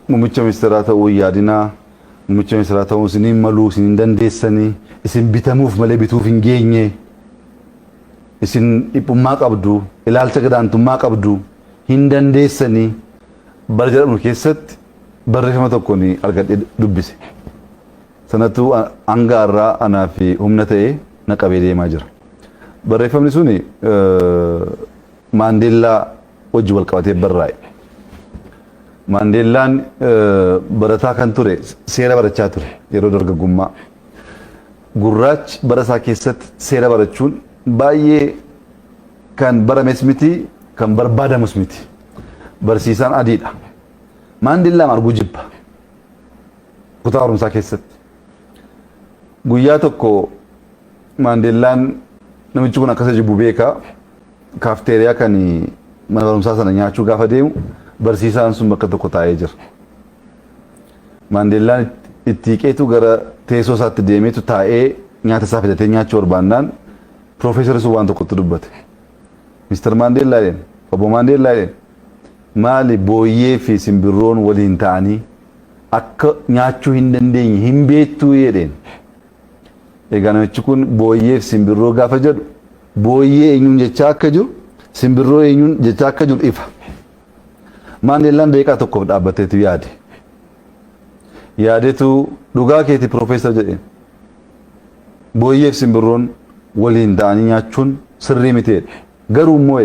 muummicha ministeeraa ta'uu yaadinaa, muummicha ministeeraa ta'uu isiniin maluu isiniin dandeessanii, isin bitamuuf malee bituuf hin geenye, isin dhiphummaa qabdu, ilaalcha gadaantummaa qabdu, hin dandeessanii bara jedhamu keessatti barreeffama tokko ni argadhee dubbise. Sanattuu hanga har'aa anaa fi humna ta'ee na qabee deemaa jira. Barreeffamni suni Maandeellaa wajji wal qabatee barraa'e. Maandeellaan barataa kan ture, seera barachaa ture yeroo dargaggummaa. Gurraachi bara isaa keessatti seera barachuun baay'ee kan barames miti, kan barbaadamus miti. Barsiisaan adiidha. Maandeellaan arguu jibba. Kutaa barumsaa keessatti. Guyyaa tokko Maandeellaan namichi kun akkasa jibbu beekaa. Kaafteeriyaa kan mana barumsaa sana nyaachuu gaafa deemu barsiisaan sun bakka tokko taa'ee jira. Maandeellaan itti hiqeetu gara teessoo isaatti deemeetu taa'ee nyaata isaa fidatee nyaachuu barbaannaan piroofeesarri sun waan tokkotti dubbate. Mister Maandeellaa jedheen, obbo Maandeellaa jedheen, maali booyyee fi simbirroon waliin ta'anii akka nyaachuu hin dandeenye hin beektuu jedheen. Egaa namichi kun booyyee fi simbirroo gaafa jedhu booyyee eenyuun jechaa akka jiru, simbirroo eenyuun jechaa akka jiru ifa. Maandeellaan daqiiqaa tokkoof dhaabbateetu yaade. Yaadeetu dhugaa keeti piroofeesar jedheen. Booyyee fi simbirroon waliin ta'anii nyaachuun sirrii miteedha. Garuu immoo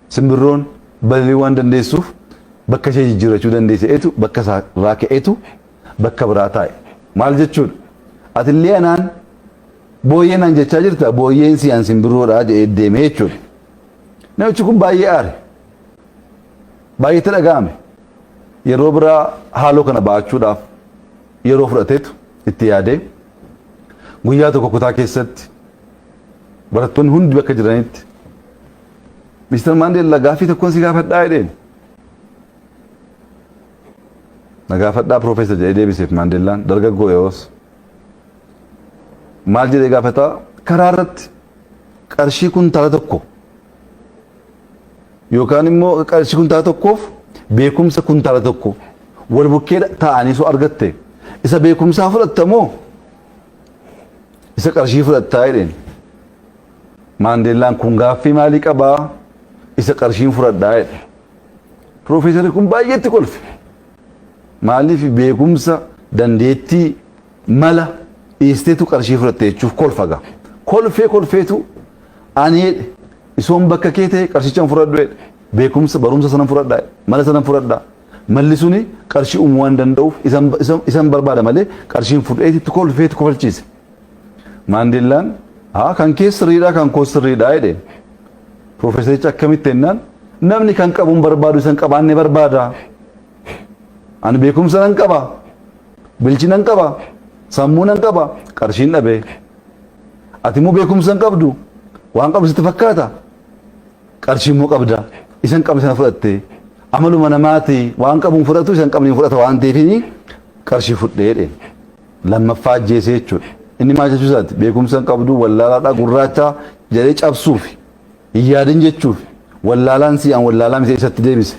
simbirroon balali'uu waan dandeessuuf bakka ishee jijjiirrachuu dandeesseetu bakka isaa irraa ka'eetu bakka biraa taa'e. Maal jechuudha? Atillee anaan booyyee naan jechaa jirta, booyyeen siyaan simbirroodhaa jedhee deemee jechuudha. Namichi kun baay'ee aare. Baay'eetti dhaga'ame. Yeroo biraa haaloo kana ba'achuudhaaf yeroo fudhateetu itti yaadee guyyaa tokko kutaa keessatti barattoonni hundi bakka jiranitti Mister Maandeellaa gaaffii tokkoon si gaafadhaa jedheen. Na gaafadhaa piroofeesar jedhee deebiseef Maandeellaan dargaggoo yoos. Maal jedhee gaafataa? Karaa irratti qarshii kuntaala tokko yookaan immoo qarshii kuntaala tokkoof beekumsa kuntaala tokko wal bukkee taa'anii soo argatte isa beekumsaa fudhatta moo isa qarshii fudhattaa jedheen. Maandeellaan kun gaaffii maalii qabaa? Isa qarshiin fudhadhaa jedhe. Piroofeesarri kun baay'eetti kolfe. Maaliif beekumsa dandeettii mala dhiisteetu qarshii fudhatte jechuuf kolfaga. Kolfeetu ani jedhe isoon bakka kee ta'e qarshichaan fudhadhu jedhe. Beekumsa barumsa sanan fudhadhaa jedhe. Mala sanan fudhadhaa. Malli suni qarshii uumuu waan danda'uuf isan barbaada malee qarshiin fudheetti kolfeetu kofalchiise. Maandeellaan kan kee sirriidhaa kan koo sirriidhaa jedhe. Piroofeesarichi akkamitti jennaan namni kan qabuun barbaadu isan qabaanne barbaada. Ani beekumsa nan qaba, bilchi nan qaba, sammuu nan qaba, qarshiin dhabee. Ati immoo beekumsa hin qabdu, waan qabdu sitti fakkaata. Qarshii immoo qabda, isan qabne sana fudhatte. Amaluma namaati waan qabuun fudhatu isan qabne fudhata waan ta'eef qarshii fudhee jedheen. Lammaffaa ajjeesee jechuudha. Inni maal jechuu isaati? Beekumsa hin qabdu wallaalaadhaa gurraacha jedhee cabsuufi. Yaadin jechuuf wallaalaan siyaan wallaalaan isa isatti deebise.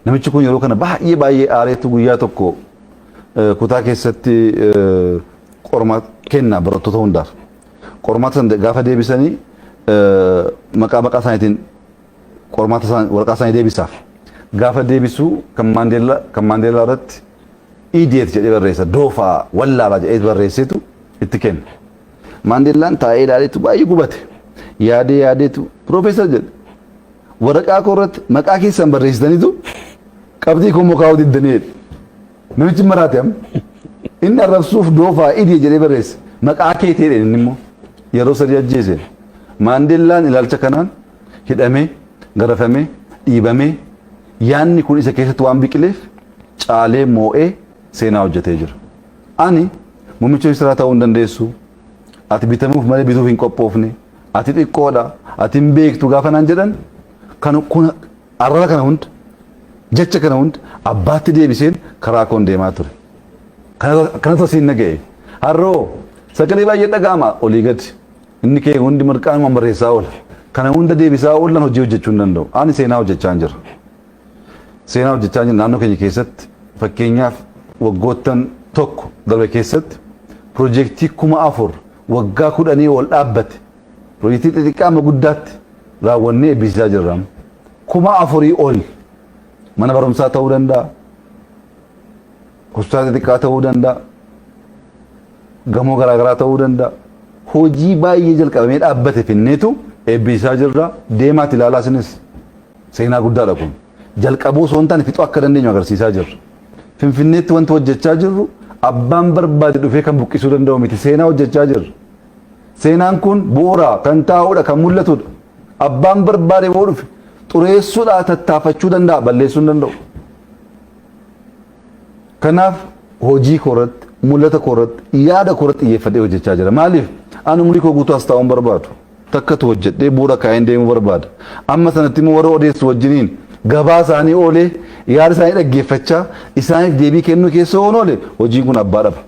Namichi kun yeroo kana baay'ee aareetu guyyaa tokko kutaa keessatti qormaata kenna barattoota hundaaf. Qormaata sana gaafa deebisanii maqaa isaaniitiin qormaata waraqaa isaanii deebisaaf. Gaafa deebisuu kan Maandeellaa irratti idiyeet jedhee barreessa. Doofaa wallaalaa jedhee barreesseetu itti kenna. Maandeellaan taa'ee ilaaleetu baay'ee gubate. Yaadeetu piroofeesar jedhe waraqaa koo irratti maqaa keessan barreessitaniitu qabxii koo mokaa'uu diddanii jedhe. Namichi maraate inni arrabsuuf doofaa idii jedhee barreesse maqaa keetii jedheen inni immoo yeroo sadii ajjeese. Maandeellaan ilaalcha kanaan hidhamee garafamee dhiibamee yaanni kun isa keessatti waan biqileef caalee moo'ee seenaa hojjetee jira. Ani muummicha ministeeraa ta'uu hin dandeessu. Ati bitamuuf malee bituuf hin qophoofne. Ati xiqqoodha, ati hin beektu gaafa naan jedhan kun arraba kana hunda jecha kana hunda abbaatti deebiseen karaa koon deemaa ture. Kanatu asiin naga'e. Harroo sagalee baay'ee dhaga'ama olii gadi. Inni kee hundi mirqaanuma barreessaa oola. Kana hunda deebisaa oolan hojii hojjechuu hin danda'u. Ani seenaa hojjechaa hin jira. seenaa hojjechaa jiru naannoo keenya keessatti fakkeenyaaf waggoottan tokko darbe keessatti piroojeektii 4,000 waggaa 10 ol dhaabbate piroojeektii xixiqqaa amma guddaatti raawwannee eebbisaa jirra. 4,000 ol mana barumsaa ta'uu danda'a, hospitaala xixiqqaa ta'uu danda'a, gamoo garaagaraa ta'uu danda'a. Hojii baay'ee jalqabamee dhaabbate finneetu eebbisaa jirra. Deemaati ilaalaa isinis seenaa guddaadha kun. Jalqabuu osoo hin taane fixuu akka dandeenyu agarsiisaa jirra. Finfinneetti wanti hojjechaa jirru abbaan barbaade dhufee kan buqqisuu danda'u miti. Seenaa hojjechaa jirra. Seenaan kun bu'uura kan taa'udha, kan mul'atudha. Abbaan barbaade boo dhufe xureessuudhaa tattaafachuu danda'a, balleessuu hin danda'u. Kanaaf hojii koorratti, mul'ata koorratti, yaada koorratti xiyyeeffadhee hojjechaa jira. Maaliif? Ani umurii koo guutuu as taa'uun barbaadu. Takkatu hojjedhee bu'uura kaa'een deemuu barbaada. Amma sanatti immoo warra odeessu wajjiniin gabaa isaanii oolee yaada isaanii dhaggeeffachaa isaaniif deebii kennuu keessa oon oole hojiin kun abbaa dhaba.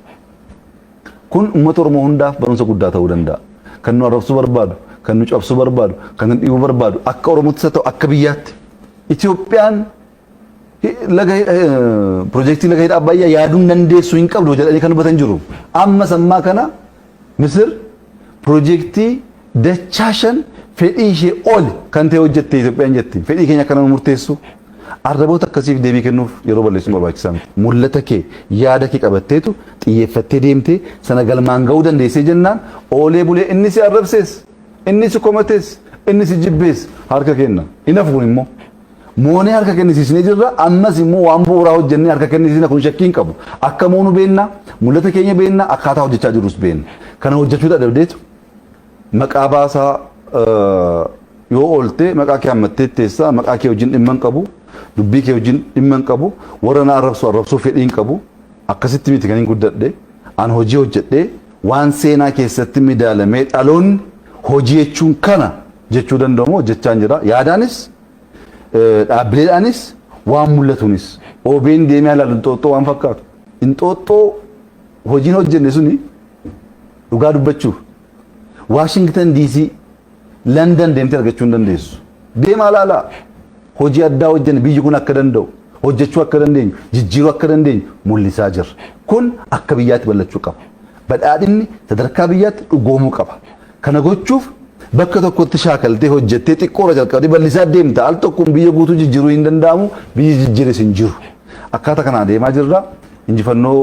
Kun uummata Oromoo hundaaf barumsa guddaa ta'uu danda'a. Kan nu arrabsuu barbaadu, kan nu cabsuu barbaadu, kan nu dhiibuu barbaadu akka Oromootti haa ta'u akka biyyaatti. Itoophiyaan piroojeektii laga hidha Abbayyaa yaaduun dandeessuu hin qabdu jedhanii kan dubbatan jiru. Amma sammaa kana Misir piroojeektii dachaa 5 fedhii ishee ol kan ta'e hojjette Itoophiyaan jetti. Fedhii keenya akka nama murteessu arraboota akkasiif deebii kennuuf yeroo balleessuun barbaachisaa miti. Mul'ata kee yaada kee qabatteetu xiyyeeffattee deemtee sana galmaan ga'uu dandeessee jennaan oolee bulee inni si arrabsees inni si komatees inni si jibbees harka kenna. Inaaf kun immoo moonee harka kennisiisnee jirra. Ammas immoo waan bu'uuraa hojjennee harka kennisiisna kun shakkii hin qabu. Akka moonu beenna, mul'ata keenya beenna, akkaataa hojjechaa jirus beenna. Kana hojjechuu dadhabdeetu maqaa baasaa yoo oolte maqaa kee hammattee teessaa maqaa kee wajjin dhimma hin qabu, dubbii kee wajjin dhimma hin qabu, warra na arrabsuu fedhii hin qabu. Akkasitti miti kan hin guddadhe an hojii hojjedhee waan seenaa keessatti midaalamee dhaloonni hojii jechuun kana jechuu danda'amu hojjechaa jira. Yaadaanis dhaabbileedhaanis waan mul'atuunis OBN deemee ilaalu Inxooxxoo waan fakkaatu. Inxooxxoo hojiin hojjenne suni dhugaa dubbachuuf Washington DC London deemtee argachuu hin dandeessu. Deemaa ilaalaa hojii addaa hojjenne biyyi kun akka danda'u hojjechuu akka dandeenyu jijjiiruu akka dandeenyu mul'isaa jirra. Kun akka biyyaatti bal'achuu qaba. Badhaadhinni sadarkaa biyyaatti dhugoomuu qaba. Kana gochuuf bakka tokkotti shaakaltee hojjettee xiqqoora jalqabdee bal'isaa deemta. Al tokkoon biyya guutuu jijjiiruu hin danda'amu, biyyi jijjiires hin jiru. Akkaataa kanaan deemaa jirra. Injifannoo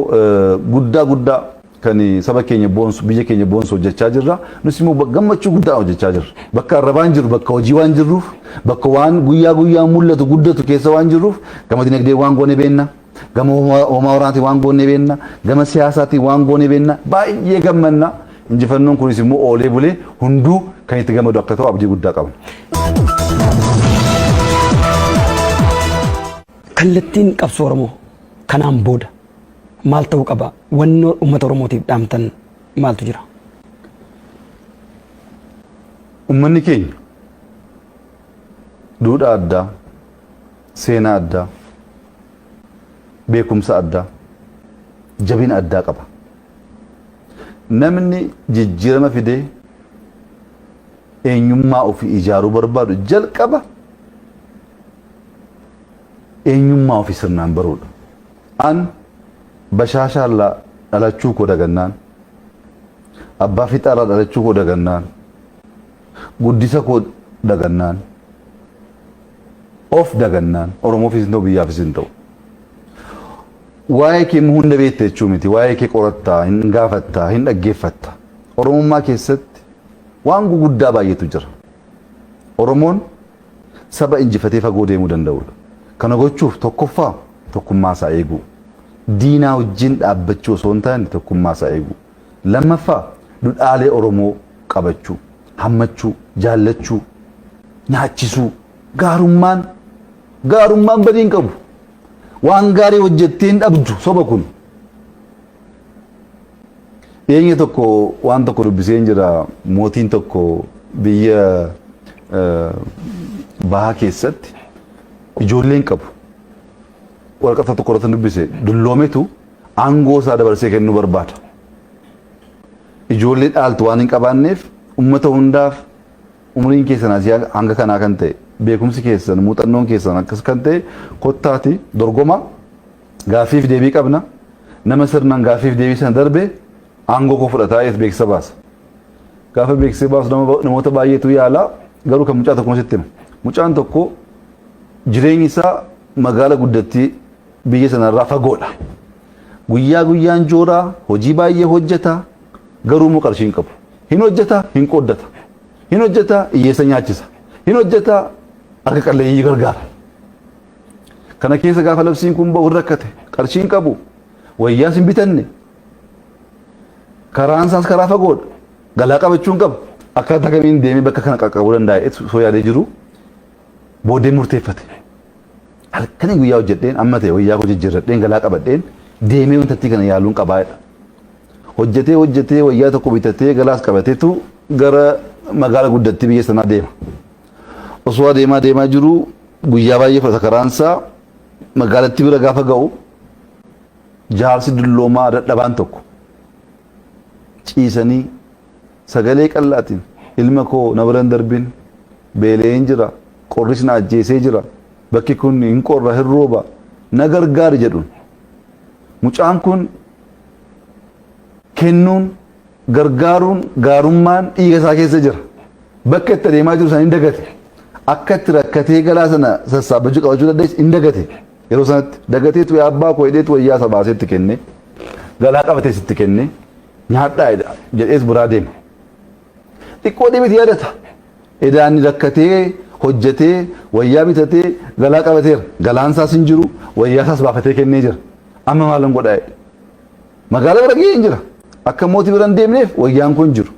guddaa kan saba keenya boonsu, biyya keenya boonsu hojjechaa jirra. Nus immoo gammachuu guddaa hojjechaa jirra. Bakka arrabaan jiru, bakka hojii waan jirruuf, bakka waan guyyaa mul'atu guddatu keessa waan jirruuf, gama dinagdee waan goone beenna, gama homaa waraanaatiin waan goone beenna, gama siyaasaatiin waan goone beenna. Baay'ee gammanna. Injifannoon kunis immoo oolee bulee hunduu kan itti gammadu akka ta'u abdii guddaa qabna. Kallattiin qabsoo Oromoo kanaan booda maal ta'uu qaba? Wanni uummata Oromootiif dhaamtan maaltu jira? Uummanni keenya duudhaa addaa, seenaa addaa, beekumsa addaa, jabina addaa qaba. Namni jijjiirama fidee eenyummaa ofii ijaaruu barbaadu jalqaba eenyummaa ofii sirnaan baruudha. An bashaashaallaa dhalachuu koo dagannaan, abbaa fixaalaa dhalachuu koo dagannaan, guddisa koo dagannaan, of dagannaan, Oromoofis hin ta'u biyyaafis hin ta'u. Waa'ee kee hunda beekte jechuu miti. Waa'ee kee qorattaa, hin gaafattaa, hin dhaggeeffattaa. Oromummaa keessatti waan guguddaa baay'eetu jira. Oromoon saba injifatee fagoo deemuu danda'udha. Kana gochuuf tokkoffaa tokkummaa isaa eeguu. Diinaa wajjin dhaabbachuu osoo hin taane tokkummaa isaa eeguu. Lammaffaa duudhaalee Oromoo qabachuu, hammachuu, jaallachuu, nyaachisuu. Gaarummaan badii hin qabu. Waan gaarii hojjettee hin dhabdu soba kun. Dhiyeenya tokko waan tokko dubbisee jira. Mootiin tokko biyya bahaa keessatti ijoolleen qabu. Waraqata tokko irratti dubbise dulloometu aangoo isaa dabarsee kennuu barbaada. Ijoollee dhaaltu waan hin qabaanneef uummata hundaaf umriin keessan asii hanga kanaa kan ta'e beekumsi keessan muuxannoon keessan akkas kan ta'e kottaati dorgoma gaafiif deebii qabna nama sirnaan gaafiif deebii sana darbe aangoo koo fudhataa ees beeksisa baasa. Gaafa beeksisa baasu namoota baay'eetu yaala garuu kan mucaa tokko sitti hima. Mucaan tokko jireenyi isaa magaala guddattii biyya sanarraa fagoodha. Guyyaa guyyaan jooraa hojii baay'ee hojjeta garuu immoo qarshii hin qabu. Hin hojjeta hin qooddata. Hin hojjeta hiyyeessa nyaachisa. Hin hojjeta harka qalleeyyii gargaara. Kana keessa gaafa labsiin kun ba'u rakkate qarshii hin qabu. Wayyaas hin bitanne. Karaan isaas karaa fagoodha. Galaa qabachuun qaba. Akkaataa kamiin deemee bakka kana qaqqabuu danda'a soo yaadee jiru booddee murteeffate. Halkanii guyyaa hojjedheen amma ta'e wayyaa koo jijjiirradheen galaa qabadheen deemee wantatti kana yaaluun qabaadha. Hojjetee wayyaa tokko bitatee galaas qabateetu gara magaala guddattii biyya sanaa deema. Osoo deemaa jiru guyyaa baay'ee fudhata karaansaa magaalattii bira gaafa ga'u jaarsi dulloomaa dadhabaan tokko ciisanii sagalee qallaatiin ilma koo na biran darbin beeleen jira qorris na ajjeesee jira bakki kun hin qorra hin rooba na gargaari jedhuun. Mucaan kun kennuun gargaaruun gaarummaan dhiiga isaa keessa jira. Bakka itti adeemaa jiru sana hin dagate. Akka itti rakkatee galaa sana sassaabachuu qabachuu dandeessu hin dagate. Yeroo sanatti dagateetu yaa abbaa koo hidheetu wayyaa isa baaseetti kenne galaa qabatee sitti kenne nyaadhaa jedhees biraa deema. Xiqqoo dhibiti yaadata. Edaan rakkatee hojjetee wayyaa bitatee galaa qabateera. Galaan isaas hin jiru wayyaa isaas baafatee kennee jira. Amma maalan godhaa magaalaa bira gahee hin jira. Akka mootii bira hin deemneef wayyaan kun jiru.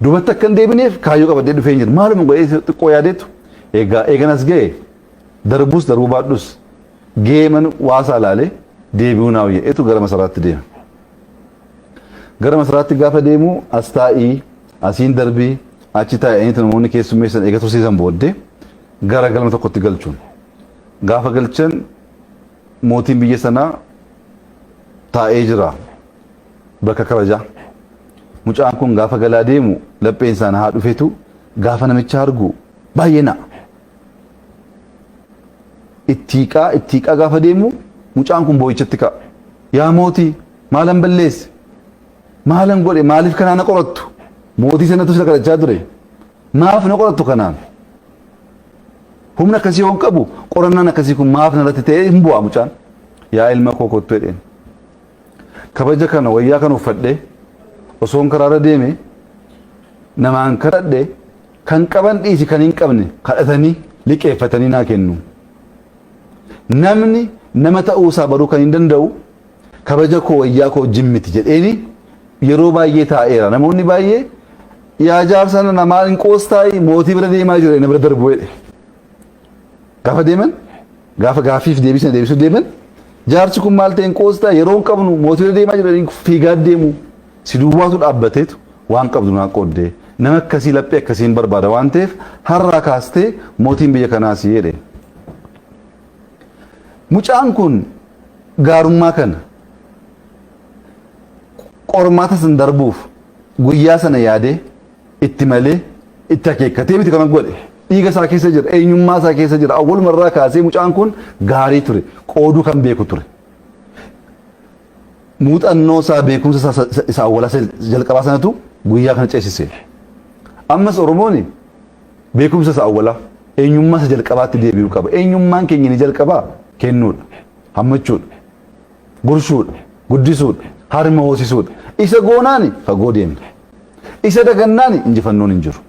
Dubatti akka hin deebineef kaayyoo qabadhee dhufee hin jiru. Maaluma godhee xiqqoo yaadeetu eeganas ga'e darbus darbuu baadhus gahee man waasaa laalee deebi'uu naaf jedheetu gara masaraatti deema. Gara masaraatti gaafa deemu as taa'ii asiin darbii achi taa'anii namoonni keessummeessan eega tursiisan booddee gara galma tokkotti galchuun. Gaafa galchan mootiin biyya sanaa taa'ee jira bakka kabajaa. Mucaan kun gaafa galaa deemu lapheen isaa haa dhufetu gaafa namicha argu baay'ee na'a. Ittiiqaa gaafa deemu mucaan kun boo'ichatti ka'a. Yaa mootii maalan balleesse? Maalan godhe? Maaliif kanaan na qorattu? Mootii sanatu sila kadhachaa ture. Maaf na qorattu kanaan? Humna akkasii hoon qabu qorannaan akkasii kun maaf narratti ta'ee hin bu'aa mucaan. Yaa ilma koo kottu jedheen. Kabaja kana wayyaa kan uffadhee osoon karaarra deeme namaan kadhadhe kan qaban dhiisi kan hin qabne kadhatanii liqeeffatanii naa kennu. Namni nama ta'uu isaa baruu kan hin danda'u kabaja koo wayyaa koo wajjin miti jedheeni yeroo baay'ee taa'eera. Namoonni baay'ee yaa jaarsa namaa hin qoostaayi mootii bira deemaa jira inni bira darbu jedhe. Gaafa deeman gaafa gaafiif deebisuuf deeman jaarsi kun maal ta'e hin qoostaa yeroo hin qabnu mootii bira deemaa jira fiigaa deemu. Si duwwaatu dhaabbateetu waan qabdu naa qooddee nama akkasii laphee akkasiin barbaada waan ta'eef har'aa kaastee mootiin biyya kanaas jedhe. Mucaan kun gaarummaa kana qormaata san darbuuf guyyaa sana yaadee itti malee itti akeekkatee miti kana godhe. Dhiiga isaa keessa jira, eenyummaa isaa keessa jira. Awwalumarraa kaasee mucaan kun gaarii ture, qooduu kan beeku ture. Muuxannoo isaa beekumsa isaa awwalaa jalqabaa sanatu guyyaa kana ceesise. Ammas Oromoon beekumsa isaa awwalaa eenyummaa isa jalqabaatti deebi'uu qaba. Eenyummaan keenya ni jalqabaa kennuudha, hammachuudha, gurshuudha, guddisuudha, harma hoosisuudha. Isa goonaani fagoo deemna. Isa dagannaani injifannoon hin jiru.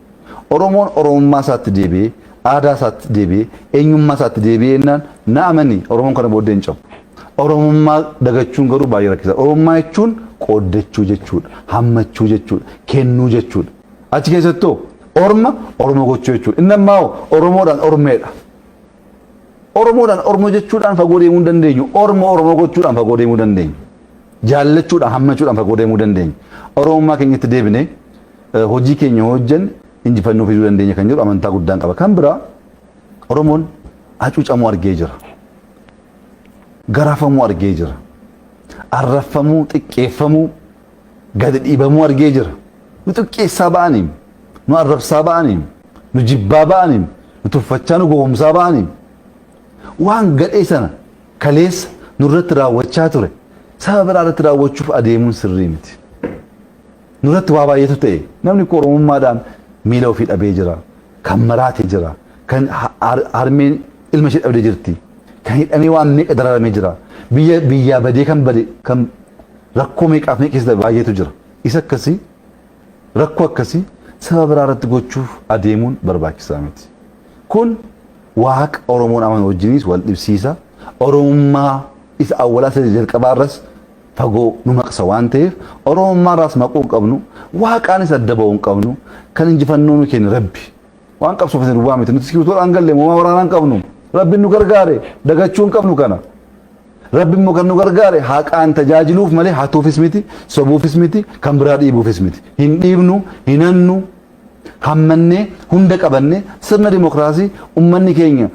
Oromoon Oromummaa isaatti deebi'ee, aadaa isaatti deebi'ee, eenyummaa isaatti deebi'ee jennaan na amani Oromoon kana booddee hin cabu. Oromummaa dagachuun garuu baay'ee rakkisaa. Oromummaa jechuun qooddachuu jechuudha, hammachuu jechuudha, kennuu jechuudha. Achi keessattoo Orma Oromoo gochuu jechuudha. Inni ammaa Oromoodhaan Ormeedha. Oromoodhaan Oromoo jechuudhaan fagoo deemuu dandeenyu. Oromoo gochuudhaan fagoo deemuu dandeenyu. Jaallachuudhaan hammachuudhaan fagoo deemuu dandeenyu. Oromummaa keenyatti deebinee hojii keenya hojjennu injifannoo fiduu dandeenya kan jedhu amantaa guddaan qaba. Kan biraa Oromoon hacuucamuu argee jira. Garaafamuu argee jira. Arraffamuu, xiqqeeffamuu, gadi dhiibamuu argee jira. Nu xiqqeessaa ba'aniim, nu arrabsaa ba'aniim, nu jibbaa ba'aniim, tuffachaa nu gowwoomsaa ba'anii waan gadhee sana kaleessa nurratti raawwachaa ture saba biraa irratti raawwachuuf adeemuun sirrii miti. Nurratti waa baay'eetu ta'e namni koo oromummaadhaan miila ofii dhabee jira, kan maraate jira, kan harmeen ilma ishee dhabdee jirti, kan hidhamee waan meeqa dararamee jira, biyyaa badee kan bade kan rakkoo meeqaaf meeqa keessa baay'eetu jira. Isa akkasii rakkoo akkasii saba biraa irratti gochuuf adeemuun barbaachisaa miti. Kun waaqa Oromoon aman wajjinis wal dhibsiisa. Oromummaa isa awwalaa isa jalqabaa irras fagoo nu maqsa waan ta'eef Oromummaa irraas maquu hin qabnu, waaqaanis adda ba'uu hin qabnu, kan injifannoo nu kennu Rabbi. Waan qabsuuf isin duwwaa miti nuti iskiritoodhaan galle moomaa waraanaa hin qabnu. Rabbiin nu gargaare dagachuu hin qabnu kana. Rabbiin immoo kan nu gargaare haqaan tajaajiluuf malee hatuufis miti, sobuufis miti, kan biraa dhiibuufis miti. Hin dhiibnu, hin hannu, hammannee hunda qabannee sirna dimokiraasii ummanni keenya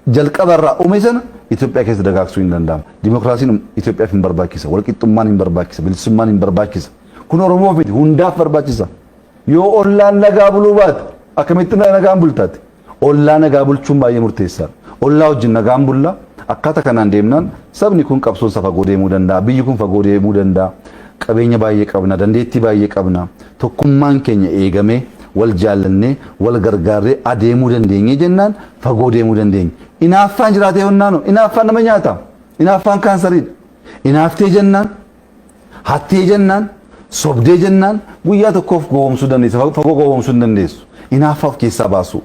jalqabarraa uume sana Itoophiyaa keessa dagaagsuu hin danda'amu. Dimokiraasiin Itoophiyaaf hin barbaachisa, walqixxummaan hin barbaachisa, bilisummaan hin barbaachisa. Kun Oromoof miti hundaaf barbaachisa. Yoo ollaan nagaa buluu baate akkamitti nagaan bultaati? Ollaa nagaa bulchuun baay'ee murteessaadha. Ollaa wajjin nagaan bulla akkaataa kanaan deemnaan sabni kun qabsoon isa fagoo deemuu danda'a, biyyi kun fagoo deemuu danda'a. Qabeenya baay'ee qabna, dandeettii baay'ee qabna. Tokkummaan keenya eegamee wal jaallannee wal gargaarree adeemuu dandeenye jennaan fagoo deemuu dandeenya. Inaaffaan jiraatee honnaanu inaaffaan nama nyaata. Inaaffaan kaansariidha. Inaaftee jennaan, hattee jennaan, sobdee jennaan guyyaa tokkoof gowwoomsuu dandeessa, fagoo gowwoomsuu hin dandeessu. Inaaffaaf keessaa baasu.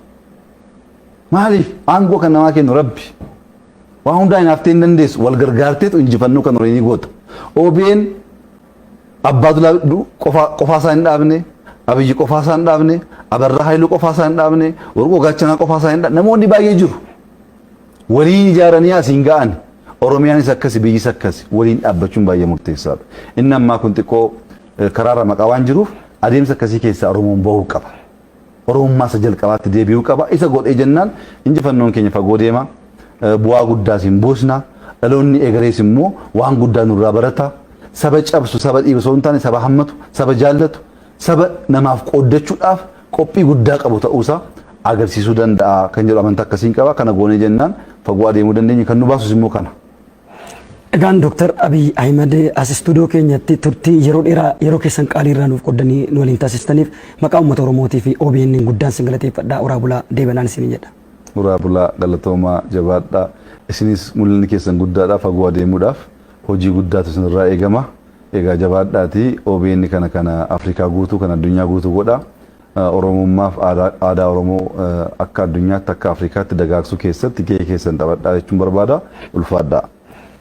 Maaliif aangoo kan namaa kennu Rabbi. Waan hundaa inaaftee hin dandeessu wal gargaarteetu injifannoo kan horeenii goota. OBN Abbaadulaa qofaa isaa hin dhaabne, Abiyyi qofaa isaa hin dhaabne, Abarraa Haayiluu qofaa isaa hin dhaabne, Warqoo Gaachanaa qofaa isaa hin dhaabne namoonni baay'ee jiru. Waliin ijaaranii asiin ga'an Oromiyaanis akkasi biyyis akkasi waliin dhaabbachuun baay'ee murteessaadha. Inni ammaa kun xiqqoo karaarra maqaa waan jiruuf adeemsa akkasii keessaa Oromoon bahuu qaba. Oromummaa isa jalqabaatti deebi'uu qaba. Isa godhee jennaan injifannoon keenya fagoo deema. Bu'aa guddaas hin buusna. Dhaloonni egerees immoo waan guddaa nurraa barata. Saba cabsu, saba dhiibu osoo hin taane saba hammatu, saba jaallatu, saba namaaf qooddachuudhaaf qophii guddaa qabu ta'uusaa agarsiisuu danda'a kan jedhu amantaa akkasiin qaba. Kana goonee jennaan fagoo adeemuu dandeenya. Kan nu baasus immoo kana. Egaan Dr. Abiy Ahmed as istuudiyoo keenyatti turtii yeroo dheeraa yeroo keessan qaalii irraa nuuf qoddanii nu waliin taasistaniif maqaa uummata Oromootii fi OBN guddaan sin galateeffadha. Uraa bulaa deebanaan isin jedha. Uraa bulaa galatoomaa jabaadha. Isinis mul'inni keessan guddaadha fagoo adeemuudhaaf hojii guddaatu isinirraa eegama. Egaa jabaadhaati OBN kana Afrikaa guutuu kan addunyaa guutuu godha. Oromummaaf aadaa Oromoo akka addunyaatti akka Afrikaatti dagaagsuu keessatti gahee keessan taphadhaa jechuun barbaada. Ulfaadhaa.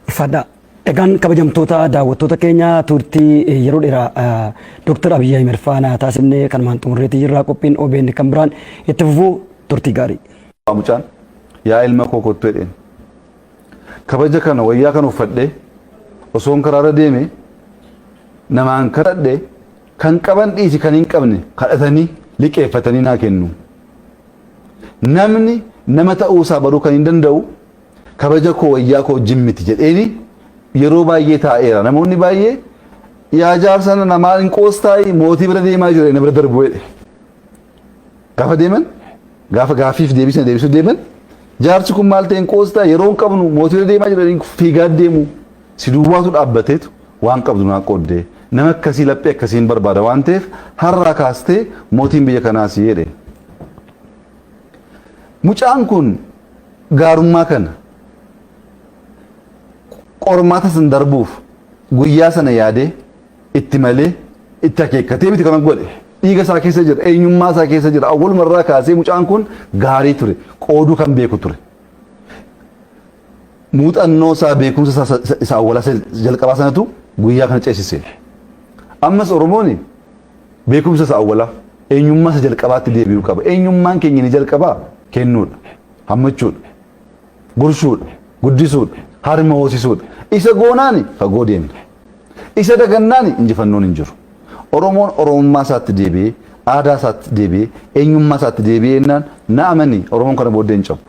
Ulfaadhaa. Egaan kabajamtoota daawwattoota keenya turtii yeroo dheeraa Dr. Abiy Ahmed faana taasifnee kanumaan xumurreetii jirra. Qophiin OBN kan biraan itti fufuu turtii gaarii. Mucaan yaa ilma koo kottu jedheen kabaja kana wayyaa kan uffadhee osoon karaarra deeme namaan kadhadhee kan qaban dhiisi kan hin qabne kadhatanii liqeeffatanii naa kennu. Namni nama ta'uusaa baruu kan hin danda'u kabaja koo wayyaa koo jimmiti jedheeni yeroo baay'ee taa'eera. Namoonni baay'ee yaa jaarsa namaa hin qoostaayi mootii bira deemaa jira inni bira darbu jedhe. Gaafa deeman gaafa gaaffiif deebisuu deeman jaarsi kun maal ta'een qoostaa yeroo hin qabnu mootii bira deemaa jira fiigaa deemu si duwwaatu dhaabbateetu waan qabdu naa qooddee nama akkasii laphee akkasiin barbaada waan ta'eef har'aa kaastee mootiin biyya kanaas jedhe. Mucaan kun gaarummaa kana qormaata san darbuuf guyyaa sana yaadee itti malee itti akeekkatee miti kan godhe dhiiga isaa keessa jira eenyummaa isaa keessa jira awwalumarraa kaasee mucaan kun gaarii ture qooduu kan beeku ture muuxannoo isaa beekumsa isaa awwalaa jalqabaa sanatu guyyaa kana ceesise ammas Oromoon beekumsa isaa awwalaa eenyummaa isaa jalqabaatti deebi'uu qaba eenyummaan keenya ni jalqabaa kennuudha hammachuudha gurshuudha guddisuudha harma hoosisuudha isa goonaani fagoo deemna isa dagannaani injifannoon hin jiru Oromoon Oromummaa isaatti deebi'ee aadaa isaatti deebi'ee eenyummaa isaatti deebi'ee jennaan na amani Oromoon kana booddee hin cabu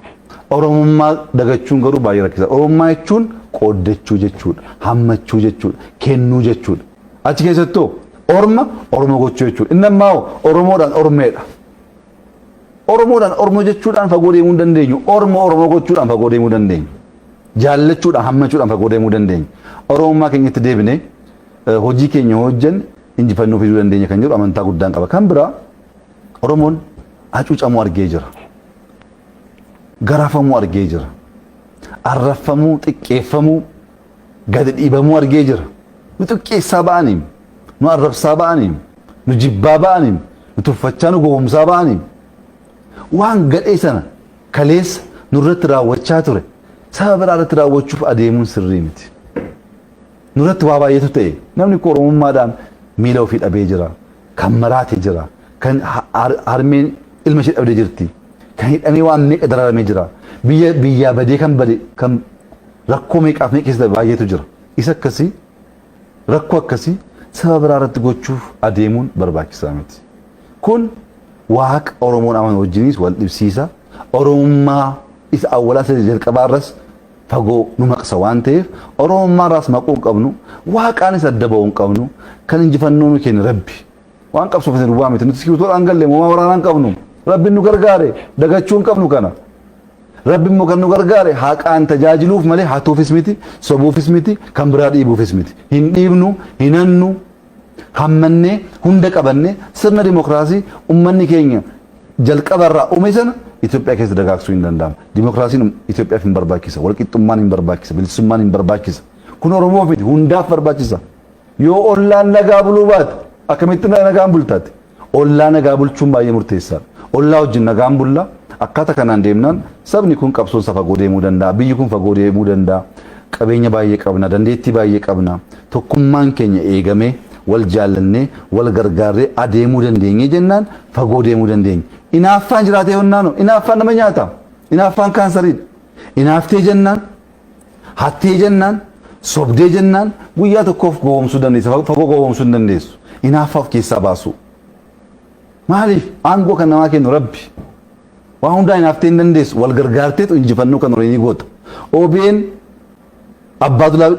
Oromummaa dagachuun garuu baay'ee rakkisaa Oromummaa jechuun qooddachuu jechuudha hammachuu jechuudha kennuu jechuudha achi keessattuu orma Oromoo gochuu jechuudha inni ammaa Oromoodhaan ormeedha Oromoodhaan Oromoo jechuudhaan fagoo deemuu hin dandeenyu. Oromoo gochuudhaan fagoo deemuu dandeenya. Jaallachuudhaan hammachuudhaan fagoo deemuu dandeenya. Oromummaa keenyatti deebinee hojii keenya hojjenne injifannoo fiduu dandeenya kan jedhu amantaa guddaan qaba. Kan biraa Oromoon hacuucamuu argee jira. Garaafamuu argee jira. Arrafamuu, xiqqeeffamuu, gadi dhiibamuu argee jira. Nu xiqqeessaa ba'aniim, nu arrabsaa ba'aniim, nu jibbaa ba'aniim, nu tuffachaa nu gowwomsaa ba'aniim. Waan gadhee sana kaleessa nurratti raawwachaa ture saba biraa irratti raawwachuuf adeemuun sirrii miti. Nurratti waa baay'eetu ta'e namni koo Oromummaadhaan miila ofii dhabee jira, kan maraate jira, kan harmeen ilma ishee dhabdee jirti, kan hidhamee waan meeqa dararamee jira, biyyaa badee kan bade kan rakkoo meeqaaf meeqa keessa baay'eetu jira. Isa akkasii rakkoo akkasii saba biraa irratti gochuuf adeemuun barbaachisaa miti. Kun Waaqa Oromoon aman wajjinis wal dhibsiisa. Oromummaa isa awwalaa isa jalqabaarras fagoo nu maqsa waan ta'eef Oromummaarraas maquu hin qabnu, Waaqaanis adda ba'uu hin qabnu. Kan injifannoo nu kenna Rabbi. Waan qabsoof isin duwwaa miti. Nuti iskibitoodhaan galle moomaa waraanaa hin qabnu. Rabbiin nu gargaare dagachuu hin qabnu kana. Rabbiin immoo kan nu gargaare haqaan tajaajiluuf malee hatuufis miti, sobuufis miti, kan biraa dhiibuufis miti. Hin dhiibnu, hin hannu. Hammannee hunda qabannee sirna dimokiraasii ummanni keenya jalqabarraa uume sana Itoophiyaa keessa dagaagsuu hin danda'amu. Dimokiraasiin Itoophiyaaf hin barbaachisa, walqixxummaan hin barbaachisa, bilisummaan hin barbaachisa. Kun Oromoof miti hundaaf barbaachisa. Yoo ollaan nagaa buluu baate akkamitti nagaan bultaati? Ollaa nagaa bulchuun baay'ee murteessaadha. Ollaa wajjin nagaan bulla akkaataa kanaan deemnaan sabni kun qabsoon fagoo deemuu danda'a, biyyi kun fagoo deemuu danda'a. Qabeenya baay'ee qabna, dandeettii baay'ee qabna. Tokkummaan keenya eegamee wal jaallannee wal gargaarree adeemuu dandeenye jennaan fagoo deemuu dandeenya. Inaaffaan jiraatee honnaano inaaffaan nama nyaata. Inaaffaan kaansariidha. Inaaftee jennaan hattee jennaan sobdee jennaan guyyaa tokkoof gowwoomsuu dandeessa. Fagoo gowwoomsuu hin dandeessu. Inaaffaaf keessaa baasu. Maaliif aangoo kan namaa kennu Rabbi. Waan hundaa inaaftee hin dandeessu wal gargaarteetu injifannoo kan horeenii goota. OBN Abbaadulaa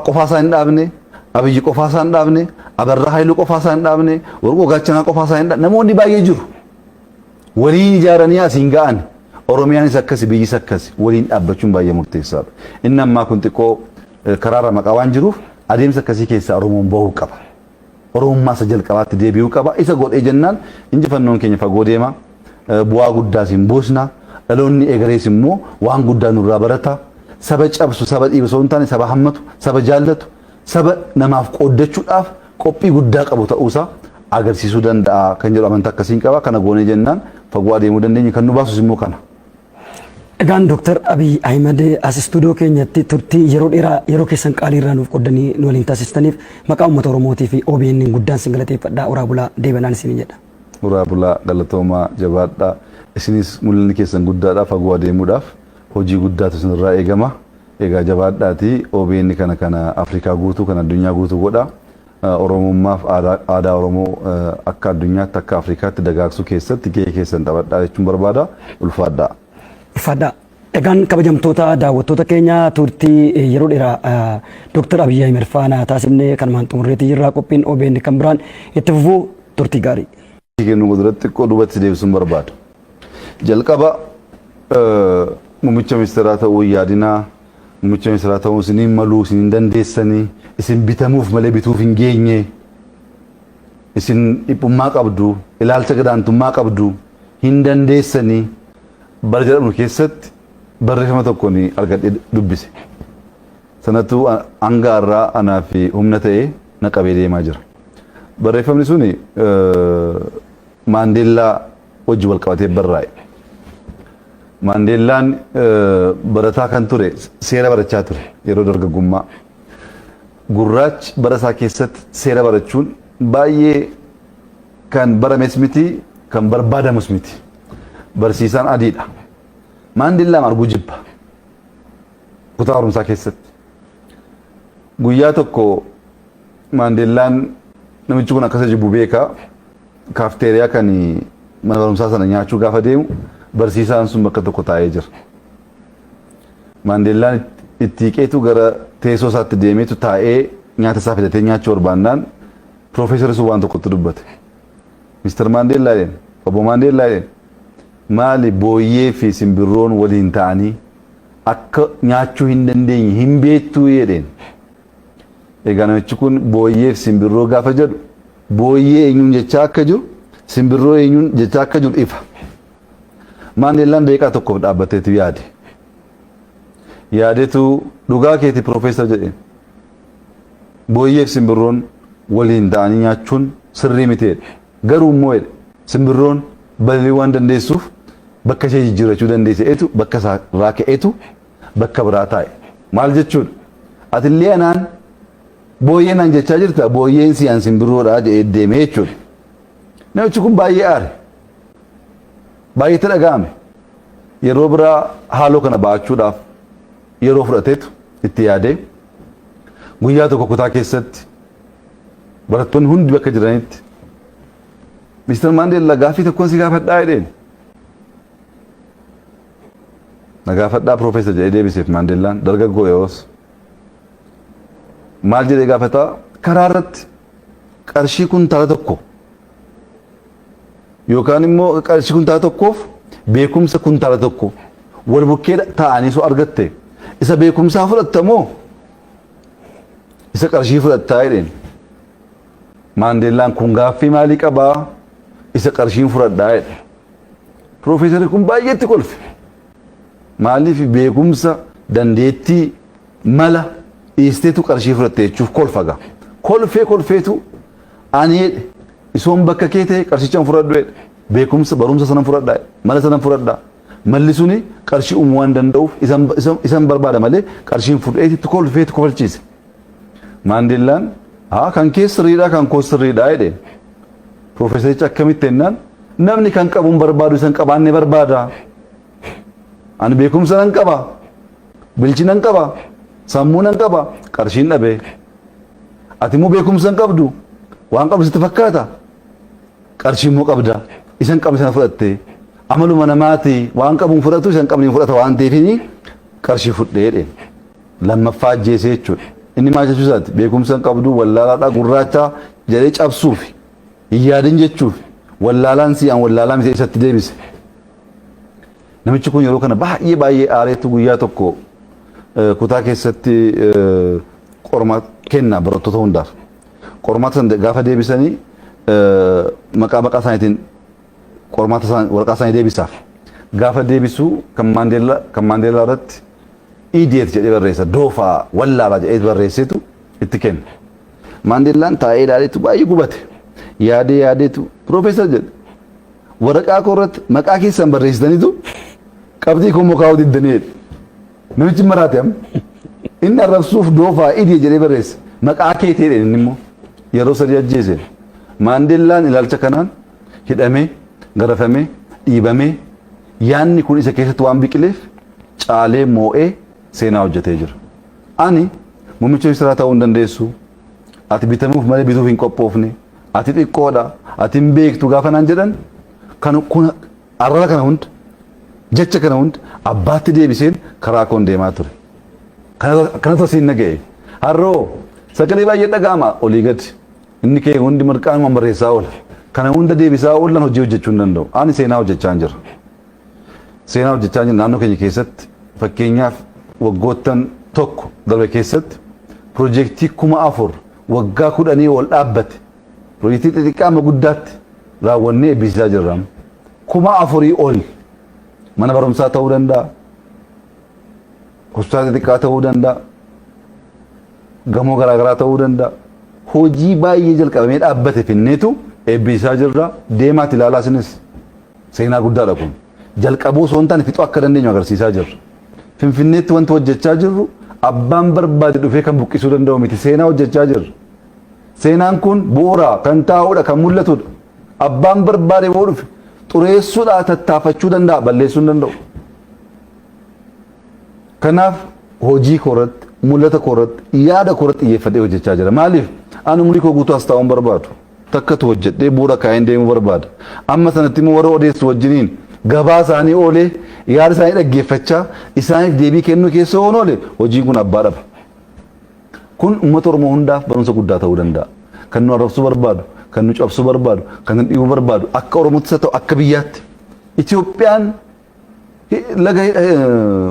qofaasaa hin dhaabne. Abiyyi qofaasaa hin dhaabne, Abarraa Haayiluu qofaasaa hin dhaabne, Warqoo Gaachanaa qofaasaa hin dhaabne. Namoonni baay'ee jiru. Waliin ijaaranii asiin ga'an. Oromiyaanis akkasi, biyyis akkasi. Waliin dhaabbachuun baay'ee murteessaadha. Inni ammaa kun xiqqoo karaarra maqaa waan jiruuf adeemsa akkasii keessaa Oromoon bahuu qaba. Oromummaa isa jalqabaatti deebi'uu qaba. Isa godhee jennaan injifannoon keenya fagoo deema. Bu'aa guddaas hin buusna. Dhaloonni egerees immoo waan guddaa nurraa barata. Saba cabsu, saba dhiibu osoo hin taane saba hammatu, saba jaallatu. Saba namaaf qooddachuudhaaf qophii guddaa qabu ta'uusaa agarsiisuu danda'a kan jedhu amantaa akkasiin qaba. Kana goonee jennaan fagoo adeemuu dandeenya. Kan nu baasus immoo kana. Egaan Dr. Abiy Ahmed as istuudiyoo keenyatti turtii yeroo dheeraa yeroo keessan qaalii irraa nuuf qoddanii nu waliin taasistaniif maqaa uummata Oromootii fi OBN guddaan sin galateeffadhaa. Uraa bulaa deebanaan isin jedha. Uraa bulaa galatoomaa jabaadhaa. Isinis mul'inni keessan guddaadhaa fagoo adeemuudhaaf hojii guddaatu isinirraa eegama. Egaa jabaadhaati OBN kana Afrikaa guutuu kan addunyaa guutuu godha. Oromummaaf aadaa Oromoo akka addunyaatti akka Afrikaatti dagaagsuu keessatti gahee keessan taphadhaa jechuun barbaada. Ulfaadhaa. Ulfaadhaa. Egaan kabajamtoota daawwattoota keenya turtii yeroo dheeraa Dr. Abiy Ahmed faana taasifnee kanumaan xumurreetii jirraa. Qophiin OBN kan biraan itti fufuu turtii gaarii. Kennu guduratti xiqqoo duubatti deebisuun barbaada. Jalqaba muummicha ministeeraa ta'uu yaadinaa. Muummicha ministeeraa ta'uu isiniin maluu isiniin dandeessanii isin bitamuuf malee bituuf hin geenye. Isin dhiphummaa qabdu, ilaalcha gadaantummaa qabdu, hin dandeessanii. Bara jedhamu keessatti barreeffama tokkoon argadhee dubbise. Sanatu hanga irraa anaa fi humna ta'ee na qabee deemaa jira. Barreeffamni suni Maandeellaa wajji wal qabatee barraa'e. Maandeellaan barataa kan ture seera barachaa ture yeroo dargaggummaa. Gurraachi bara isaa keessatti seera barachuun baay'ee kan barames miti kan barbaadamus miti. Barsiisaan adiidha. Maandeellaan arguu jibba. Kutaa barumsaa keessatti. Guyyaa tokko Maandeellaan namichi kun akkasa jibbu beekaa. Kaafteeriyaa kan mana barumsaa sana nyaachuu gaafa deemu barsiisaan sun bakka tokko taa'ee jira. Maandeellaan itti hiqeetu gara teessoo isaatti deemeetu taa'ee nyaata isaa fidatee nyaachuu barbaannaan Piroofeesarri sun waan tokkotti dubbate. Mister Maandeellaa jedheen, obbo Maandeellaa jedheen maali booyyee fi simbirroon waliin ta'anii akka nyaachuu hin dandeenye hin beektuu jedheen. Egaa namichi kun booyyee fi simbirroo gaafa jedhu booyyee eenyuun jechaa akka jiru simbirroo eenyuun jechaa akka jiru ifa. Maandeellaan daqiiqaa tokkoof dhaabbateetu yaade. Yaadetu dhugaa keeti Piroofeesar jedheen. Booyyee fi simbirroon waliin ta'anii nyaachuun sirrii miteedha. Garuu immoo simbirroon balali'uu waan dandeessuuf bakka ishee jijjiirrachuu dandeesseetu bakka irraa ka'eetu bakka biraa taa'e. Maal jechuudha? Atillee anaan booyyeen aan jechaa jirta booyyeen si aan simbirroodhaa jedhee deeme jechuudha. Namichi kun baay'ee aare. Baay'eetti dhaga'ame. Yeroo biraa haaloo kana ba'achuudhaaf yeroo fudhateetu itti yaadee guyyaa tokko kutaa keessatti barattoonni hundi bakka jiranitti Mr. Mandela gaaffii tokkoon si gaafadhaa jedheen. Na gaafadhaa Piroofeesar jedhee deebiseef Mandeellaan dargaggoo yeroos. Maal jedhee gaafataa karaa irratti qarshii kuntaala tokko yookaan immoo qarshii kuntaala tokkoof beekumsa kuntaala tokko wal bukkee taa'anii soo argatte isa beekumsaa fudhatta moo isa qarshii fudhattaa jedheen. Mandeellaan kun gaaffii maalii qabaa? Isa qarshiin fudhadhaa jedhe. Piroofeesarri kun baay'eetti kolfe. Maaliif beekumsa dandeettii mala dhiisteetu qarshii fudhatte jechuuf kolfaga. Kolfeetu ani jedhe isoon bakka kee ta'e qarshichaan fudhadhu jedhe. Beekumsa barumsa sanan fudhadhaa mala sanan fudhadhaa. Malli suni qarshii uumuu waan danda'uuf isan barbaada malee qarshiin fudheetitti kolfeetu kofalchiise. Mandeellaan kan kee sirriidhaa kan koo sirriidhaa jedhe. Piroofeesarichi akkamitti jennaan namni kan qabuun barbaadu isan qabaanne barbaada. Ani beekumsa nan qaba, bilchina nan qaba, sammuu nan qaba, qarshiin dhabee. Ati immoo beekumsa hin qabdu, waan qabdu sitti fakkaata. Qarshii immoo qabda, isan qabne sana fudhatte. Amaluma namaati waan qabuun fudhatu isan qabne fudhata waan ta'eefini qarshii fudhee jedheen. Lammaffaa ajjeesee jechuudha. Inni maal jechuu isaati beekumsa hin qabdu wallaalaadhaa gurraacha jedhee cabsuufi. Yaadin jechuuf wallaalaan si aan wallaalaa miti isatti deebise. Namichi kun yeroo kana baay'ee aareetu guyyaa tokko kutaa keessatti qormaata kenna barattoota hundaaf. Qormaata sana gaafa deebisanii maqaa isaaniitiin qormaata waraqaa isaanii deebisaaf. Gaafa deebisuu kan Mandeellaa irratti idiyeet jedhee barreessa doofaa wallaalaa jedhee barreessetu itti kenna. Mandeellaan taa'ee ilaaleetu baay'ee gubate. Yaadeetu Piroofeesar jedhe waraqaa koo irratti maqaa keessan barreessitaniitu qabxii koo mukaa diddanii namichi maraate inni arrabsuuf doofaa idii jedhee barreesse maqaa keetii jedhe inni immoo yeroo sadii ajjeese. Mandeellaan ilaalcha kanaan hidhamee garafamee dhiibamee yaanni kun isa keessatti waan biqileef caalee moo'ee seenaa hojjetee jira. Ani muummicha ministeeraa ta'uu hin dandeessu. Ati bitamuuf malee bituuf hin qophoofne. Ati xiqqoodha, ati hin beektu gaafa naan jedhan kan kun arraba kana hunda jecha kana hunda abbaatti deebiseen karaa koon deemaa ture. Kana tosiin naga'e. Harroo sagalee baay'ee dhaga'ama olii gadi. Inni kee hundi marqaan barreessaa oola. Kana hunda deebisaa oolan hojii hojjechuu hin danda'u. Ani seenaa hojjechaa jira. Seenaa hojjechaa jira naannoo keenya keessatti fakkeenyaaf waggoottan tokko darbe keessatti piroojeektii 4,000 waggaa 10 ol dhaabbate. Projektii xixiqqaa amma guddaatti raawwannee eebbisaa jirra. 4,000 ol mana barumsaa ta'uu danda'a. Hospitaala xixiqqaa ta'uu danda'a. Gamoo garaagaraa ta'uu danda'a. Hojii baay'ee jalqabamee dhaabbate finneetu eebbisaa jirra. Deemaatti ilaalaa isinis seenaa guddaadha kun. Jalqabuu osoo hin taane fixuu akka dandeenyu agarsiisaa jirra. Finfinneetti wanti hojjechaa jirru abbaan barbaade dhufee kan buqqisuu danda'u miti seenaa hojjechaa jirra. Seenaan kun bu'uura kan taa'udha kan mul'atudha. Abbaan barbaade boo dhufe xureessuudhaa tattaafachuu danda'a balleessuu hin danda'u. Kanaaf hojii koorratti mul'ata koorratti yaada koorratti xiyyeeffadhee hojjechaa jira. Maaliif ani umurii koo guutuu as taa'uun barbaadu. Takkatu hojjedhee bu'uura kaa'een deemuu barbaada. Amma sanatti immoo warra odeessu wajjiniin gabaa isaanii oolee yaada isaanii dhaggeeffachaa isaaniif deebii kennuu keessa oon oole hojiin kun abbaa dhaba. Kun uummata Oromoo hundaaf barumsa guddaa ta'uu danda'a. Kan nu arrabsuu barbaadu, kan nu cabsuu barbaadu, kan nu dhiibuu barbaadu akka Oromootti haa ta'u akka biyyaatti Itoophiyaan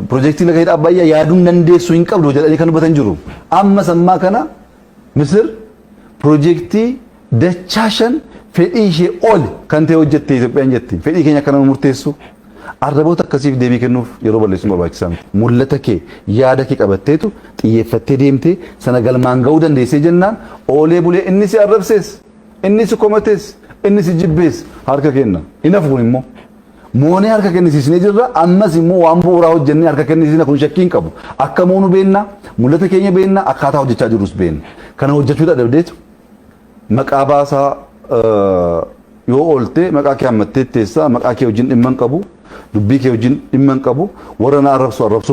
piroojeektii laga hidha Abbayyaa yaaduun dandeessu hin qabdu jedhanii kan dubbatan jiru. Amma sammaa kana Misir piroojeektii dachaa 5 fedhii ishee ol kan ta'e hojjette Itoophiyaan jetti. Fedhii keenya kana murteessu. Arraboota akkasiif deebii kennuuf yeroo balleessuun barbaachisaa miti. Mul'ata kee yaada kee qabatteetu xiyyeeffattee deemtee sana galmaan ga'uu dandeessee jennaan oolee bulee inni si arrabsees inni si komatees inni si jibbees harka kenna. Hin hafuun immoo moonee harka kennisiisnee jirra ammas immoo waan bu'uuraa hojjennee harka kennisiisna kun shakkii hin qabu. Akka moonu beenna mul'ata keenya beenna akkaataa hojjechaa jirus beenna. Kana hojjechuu dadhabdeetu maqaa baasaa yoo oolte maqaa kee hammattee teessaa maqaa kee wajjin dhimma hin qabu dubbii kee wajjin dhimma hin qabu warra na arrabsu